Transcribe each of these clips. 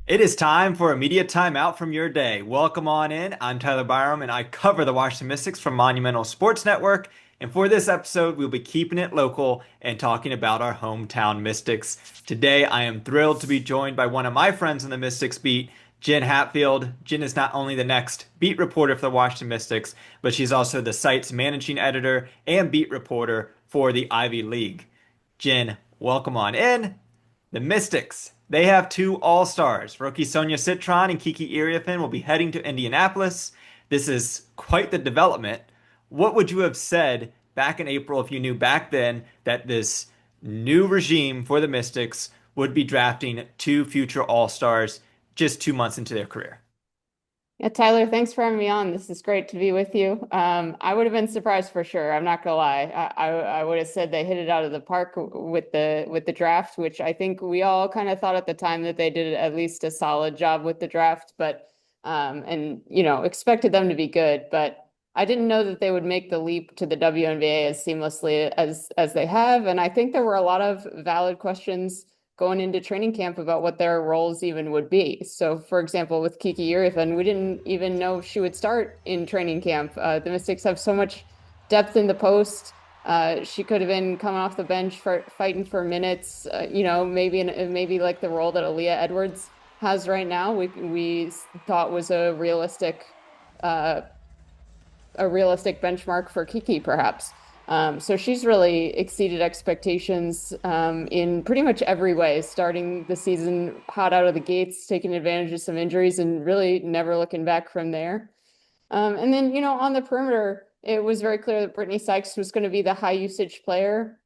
It is time for a media timeout from your day. Welcome on in. I'm Tyler Byrum, and I cover the Washington Mystics from Monumental Sports Network. And for this episode, we'll be keeping it local and talking about our hometown Mystics. Today, I am thrilled to be joined by one of my friends on the Mystics beat, Jenn Hatfield. Jenn is not only the next beat reporter for the Washington Mystics, but she's also the site's managing editor and beat reporter for the Ivy League. Jenn, welcome on in. The Mystics, they have two All-Stars. Rookie Sonia Citron and Kiki Iriafen will be heading to Indianapolis. This is quite the development. What would you have said back in April if you knew back then that this new regime for the Mystics would be drafting two future All-Stars just 2 months into their career? Yeah, Tyler, thanks for having me on. This is great to be with you. I would have been surprised for sure. I'm not gonna lie. I would have said they hit it out of the park with the draft, which I think we all kind of thought at the time that they did at least a solid job with the draft, but and expected them to be good, but I didn't know that they would make the leap to the WNBA as seamlessly as they have. And I think there were a lot of valid questions going into training camp about what their roles even would be. So, for example, with Kiki Iriafen, we didn't even know if she would start in training camp. The Mystics have so much depth in the post. She could have been coming off the bench for fighting for minutes. Maybe like the role that Aaliyah Edwards has right now. We thought was uh, a realistic benchmark for Kiki, perhaps. So she's really exceeded expectations in pretty much every way, starting the season hot out of the gates, taking advantage of some injuries, and really never looking back from there. And then, on the perimeter, it was very clear that Brittany Sykes was going to be the high usage player.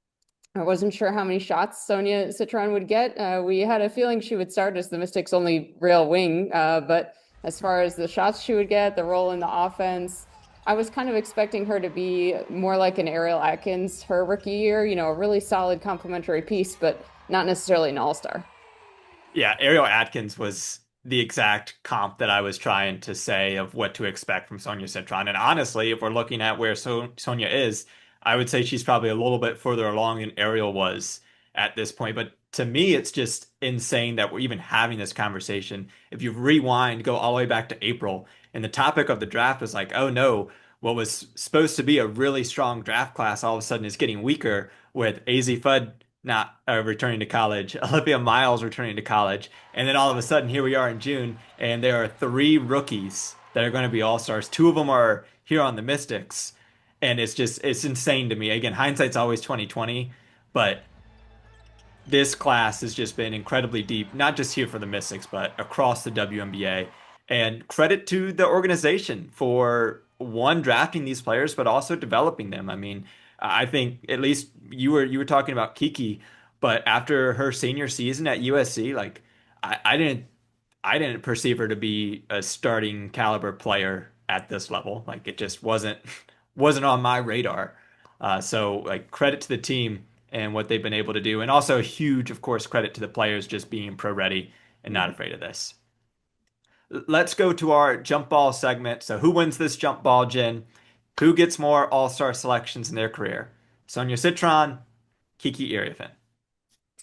I wasn't sure how many shots Sonia Citron would get. We had a feeling she would start as the Mystics' only real wing, but as far as the shots she would get, the role in the offense, I was kind of expecting her to be more like an Ariel Atkins her rookie year, a really solid complementary piece, but not necessarily an all-star. Yeah, Ariel Atkins was the exact comp that I was trying to say of what to expect from Sonia Citron. And honestly, if we're looking at where Sonia is, I would say she's probably a little bit further along than Ariel was at this point. But to me, it's just insane that we're even having this conversation. If you rewind, go all the way back to April, and the topic of the draft was like, oh no, what was supposed to be a really strong draft class all of a sudden is getting weaker with AZ Fudd not returning to college, Olivia Miles returning to college, and then all of a sudden here we are in June, and there are three rookies that are going to be all-stars. Two of them are here on the Mystics, and it's insane to me. Again, hindsight's always 2020, but this class has just been incredibly deep, not just here for the Mystics, but across the WNBA. And credit to the organization for one drafting these players, but also developing them. I mean, I think at least you were talking about Kiki, but after her senior season at USC, like I didn't perceive her to be a starting caliber player at this level. Like it just wasn't on my radar. So like credit to the team and what they've been able to do, and also a huge, of course, credit to the players just being pro ready and not afraid of this. Let's go to our jump ball segment. So who wins this jump ball, Jen? Who gets more all-star selections in their career? Sonia Citron, Kiki Iriafen.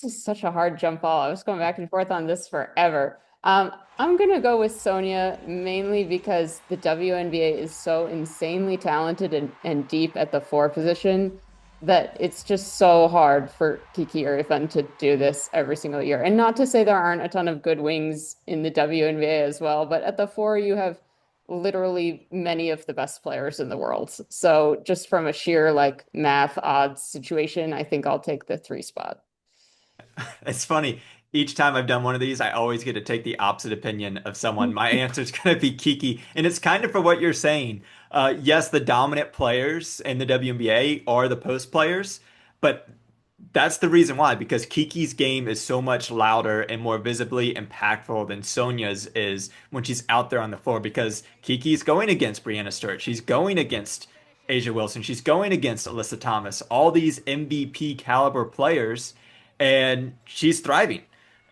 This is such a hard jump ball. I was going back and forth on this forever. I'm gonna go with Sonia mainly because the WNBA is so insanely talented and deep at the four position that it's just so hard for Kiki Iriafen to do this every single year. And not to say there aren't a ton of good wings in the WNBA as well, but at the four you have literally many of the best players in the world. So just from a sheer like math odds situation, I think I'll take the three spot. It's funny. Each time I've done one of these, I always get to take the opposite opinion of someone. My answer is going to be Kiki, and it's kind of for what you're saying. Yes, the dominant players in the WNBA are the post players, but that's the reason why, because Kiki's game is so much louder and more visibly impactful than Sonia's is when she's out there on the floor, because Kiki's going against Brianna Stewart. She's going against Asia Wilson. She's going against Alyssa Thomas, all these MVP caliber players, and she's thriving.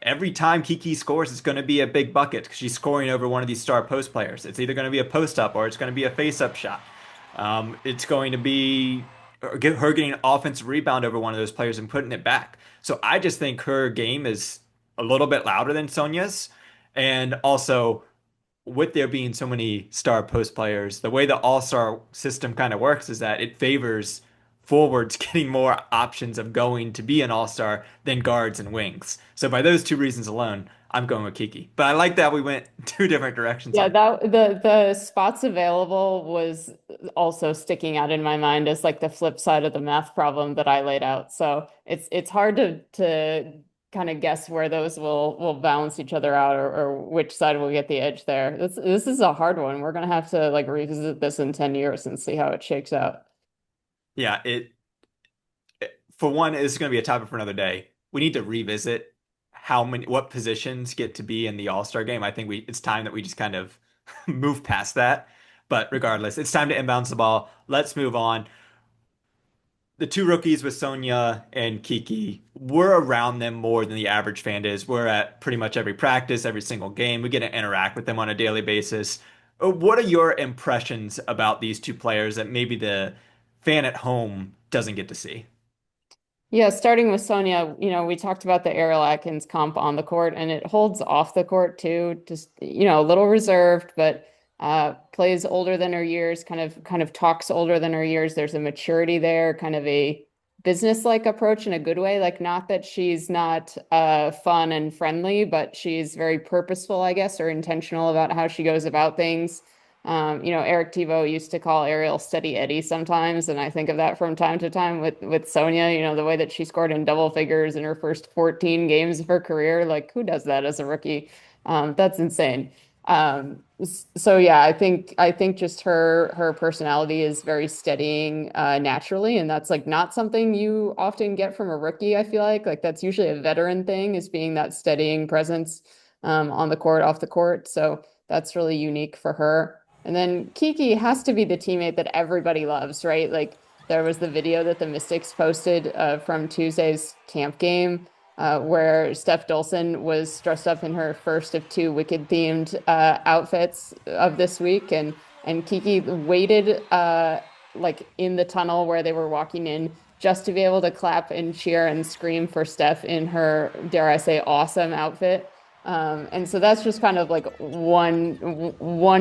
Every time Kiki scores, it's going to be a big bucket because she's scoring over one of these star post players. It's either going to be a post up or it's going to be a face up shot. It's going to be her getting an offensive rebound over one of those players and putting it back. So I just think her game is a little bit louder than Sonia's. And also, with there being so many star post players, the way the All-Star system kind of works is that it favors forwards getting more options of going to be an All-Star than guards and wings. So by those two reasons alone, I'm going with Kiki. But I like that we went two different directions Yeah, on that. that the spots available was also sticking out in my mind as like the flip side of the math problem that I laid out. So it's hard to kind of guess where those will balance each other out, or which side will get the edge there. This is a hard one. We're gonna have to like revisit this in 10 years and see how it shakes out. Yeah, for one, it's going to be a topic for another day. We need to revisit what positions get to be in the All-Star game. I think it's time that we just kind of move past that. But regardless, it's time to inbounds the ball. Let's move on. The two rookies with Sonia and Kiki, we're around them more than the average fan is. We're at pretty much every practice, every single game. We get to interact with them on a daily basis. What are your impressions about these two players that maybe the fan at home doesn't get to see? Yeah, starting with Sonia, we talked about the Ariel Atkins comp on the court, and it holds off the court too. Just, a little reserved, but plays older than her years, kind of talks older than her years. There's a maturity there, kind of a business-like approach in a good way. Like, not that she's not fun and friendly, but she's very purposeful, I guess, or intentional about how she goes about things. Eric Thibault used to call Ariel Steady Eddie sometimes, and I think of that from time to time with Sonia, the way that she scored in double figures in her first 14 games of her career. Like, who does that as a rookie? That's insane. So yeah, I think just her personality is very steadying naturally, and that's like not something you often get from a rookie, I feel like. Like that's usually a veteran thing, is being that steadying presence on the court, off the court. So that's really unique for her. And then Kiki has to be the teammate that everybody loves, right? Like there was the video that the Mystics posted from Tuesday's camp game where Steph Dolson was dressed up in her first of two Wicked themed outfits of this week, and Kiki waited like in the tunnel where they were walking in just to be able to clap and cheer and scream for Steph in her, dare I say, awesome outfit. And so that's just kind of like one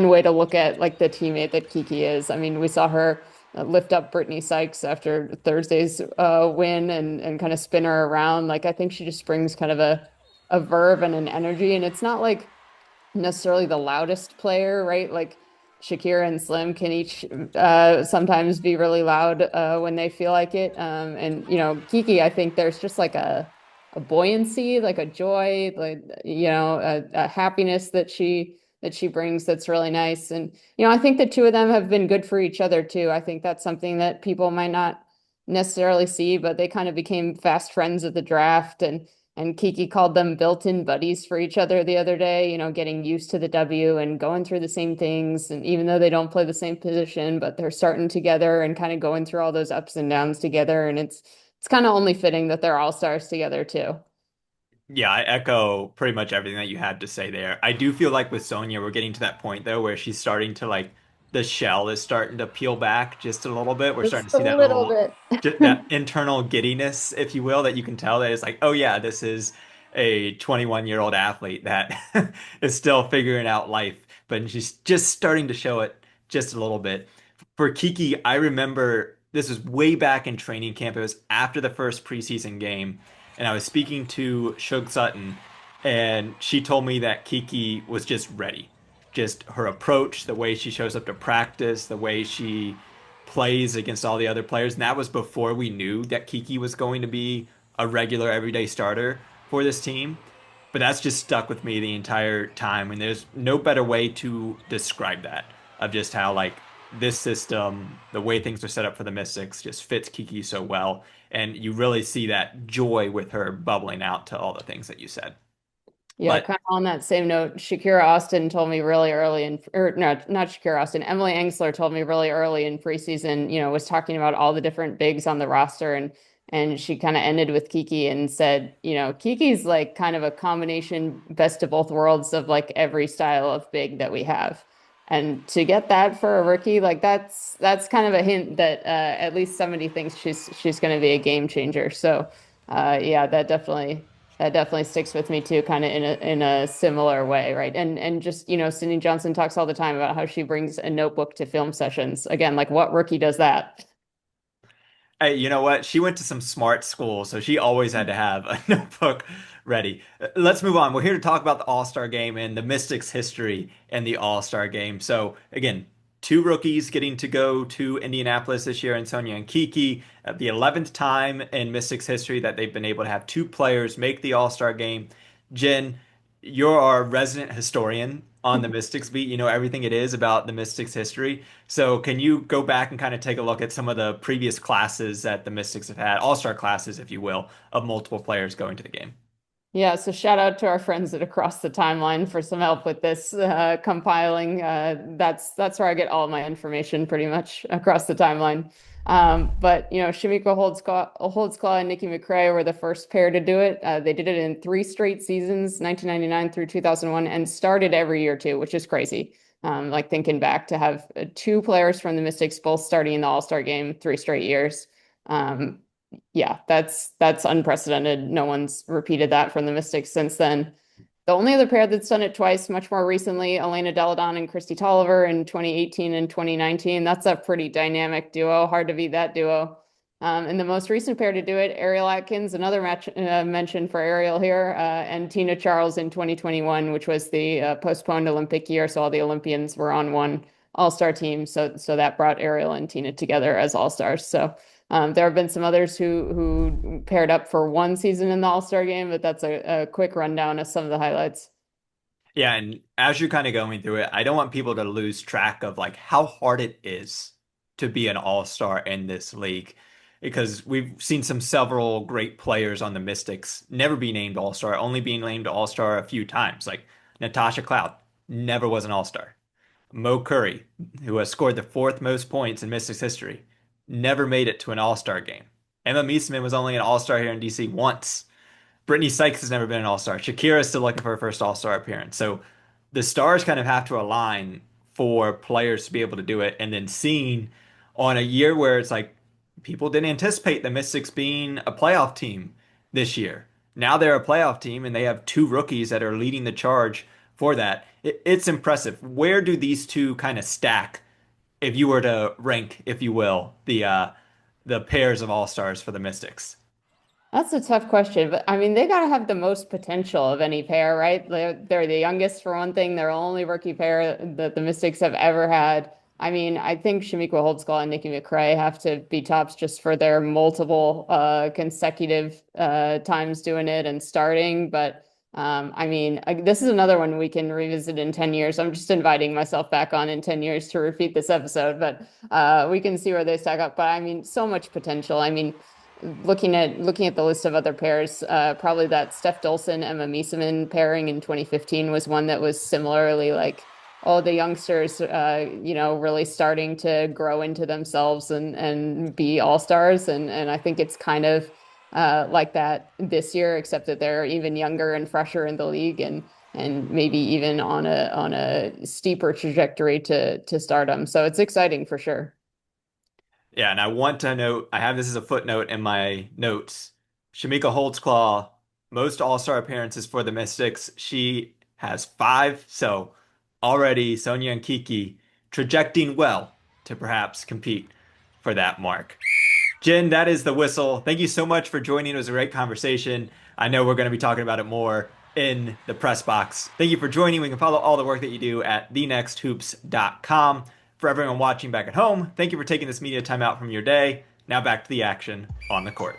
way to look at like the teammate that Kiki is. I mean, we saw her lift up Brittany Sykes after Thursday's win and kind of spin her around. Like I think she just brings kind of a verve and an energy, and it's not like necessarily the loudest player, right? Like Shakira and Slim can each sometimes be really loud when they feel like it. And Kiki, I think there's just like a buoyancy, like a joy, like a happiness that she brings that's really nice. And I think the two of them have been good for each other too. I think that's something that people might not necessarily see, but they kind of became fast friends at the draft, and Kiki called them built-in buddies for each other the other day, getting used to the W and going through the same things. And even though they don't play the same position, but they're starting together and kind of going through all those ups and downs together. And it's kind of only fitting that they're all stars together too. Yeah, I echo pretty much everything that you had to say there. I do feel like with Sonya, we're getting to that point though where she's starting to like the shell is starting to peel back just a little bit. We're starting Just to a see that little little bit. that internal giddiness, if you will, that you can tell that it's like, oh yeah, this is a 21-year-old athlete that is still figuring out life, but she's just starting to show it just a little bit. For Kiki, I remember this was way back in training camp. It was after the first preseason game, and I was speaking to Shug Sutton, and she told me that Kiki was just ready. Just her approach, the way she shows up to practice, the way she plays against all the other players. And that was before we knew that Kiki was going to be a regular everyday starter for this team. But that's just stuck with me the entire time. And there's no better way to describe that of just how like this system, the way things are set up for the Mystics, just fits Kiki so well. And you really see that joy with her bubbling out to all the things that you said. Yeah, But kind of on that same note, Shakira Austin told me really early or no, not Shakira Austin, Emily Engsler told me really early in preseason, was talking about all the different bigs on the roster, and she kind of ended with Kiki and said, Kiki's like kind of a combination best of both worlds of like every style of big that we have. And to get that for a rookie, like that's kind of a hint that at least somebody thinks she's going to be a game changer. So yeah, that definitely sticks with me too, kind of in a similar way, right? And just, Sydney Johnson talks all the time about how she brings a notebook to film sessions. Again, like what rookie does that? Hey, you know what? She went to some smart school, so she always had to have a notebook ready. Let's move on. We're here to talk about the All-Star game and the Mystics' history in the All-Star game. So, again, two rookies getting to go to Indianapolis this year, and Sonia and Kiki, the 11th time in Mystics' history that they've been able to have two players make the All-Star game. Jen, you're our resident historian on the Mystics beat. You know everything it is about the Mystics' history. So can you go back and kind of take a look at some of the previous classes that the Mystics have had, all-star classes, if you will, of multiple players going to the game? Yeah, so shout out to our friends at Across the Timeline for some help with this compiling. That's where I get all my information pretty much across the timeline. But Shamika Holdsclaw and Nikki McCray were the first pair to do it. They did it in 3 straight seasons, 1999 through 2001, and started every year too, which is crazy. Like thinking back to have two players from the Mystics both starting in the All-Star game 3 straight years. Um, yeah, that's unprecedented. No one's repeated that from the Mystics since then. The only other pair that's done it twice, much more recently, Elena Delle Donne and Christy Tolliver in 2018 and 2019. That's a pretty dynamic duo. Hard to beat that duo. And the most recent pair to do it, Ariel Atkins, another match mention for Ariel here, and Tina Charles in 2021, which was the postponed Olympic year. So all the Olympians were on one all-star team. So that brought Ariel and Tina together as all-stars. So there have been some others who paired up for one season in the All-Star game, but that's a quick rundown of some of the highlights. Yeah, and as you're kind of going through it, I don't want people to lose track of like how hard it is to be an all-star in this league because we've seen some several great players on the Mystics never be named all-star, only being named all-star a few times. Like Natasha Cloud never was an all-star. Mo Curry, who has scored the fourth most points in Mystics history, never made it to an all-star game. Emma Meesman was only an all-star here in DC once. Brittany Sykes has never been an all-star. Shakira is still looking for her first all-star appearance. So the stars kind of have to align for players to be able to do it. And then seeing on a year where it's like people didn't anticipate the Mystics being a playoff team this year. Now they're a playoff team and they have two rookies that are leading the charge for that. It's impressive. Where do these two kind of stack if you were to rank, if you will, the pairs of all-stars for the Mystics? That's a tough question, but I mean, they got to have the most potential of any pair, right? They're the youngest for one thing. They're the only rookie pair that the Mystics have ever had. I mean, I think Shamika Holdsclaw and Nikki McCray have to be tops just for their multiple consecutive times doing it and starting. But I mean, this is another one we can revisit in 10 years. I'm just inviting myself back on in 10 years to repeat this episode, but we can see where they stack up. But I mean, so much potential. I mean, looking at the list of other pairs, probably that Steph Dolson Emma Meesseman pairing in 2015 was one that was similarly like all the youngsters, really starting to grow into themselves and be all stars, and I think it's kind of like that this year, except that they're even younger and fresher in the league, and maybe even on a steeper trajectory to stardom. So it's exciting for sure. Yeah, and I want to note, I have this as a footnote in my notes. Shamika Holdsclaw, most All-Star appearances for the Mystics. She has five, so already Sonia and Kiki trajecting well to perhaps compete for that mark. Jen, that is the whistle. Thank you so much for joining. It was a great conversation. I know we're going to be talking about it more in the press box. Thank you for joining. We can follow all the work that you do at thenexthoops.com. For everyone watching back at home, thank you for taking this media time out from your day. Now back to the action on the court.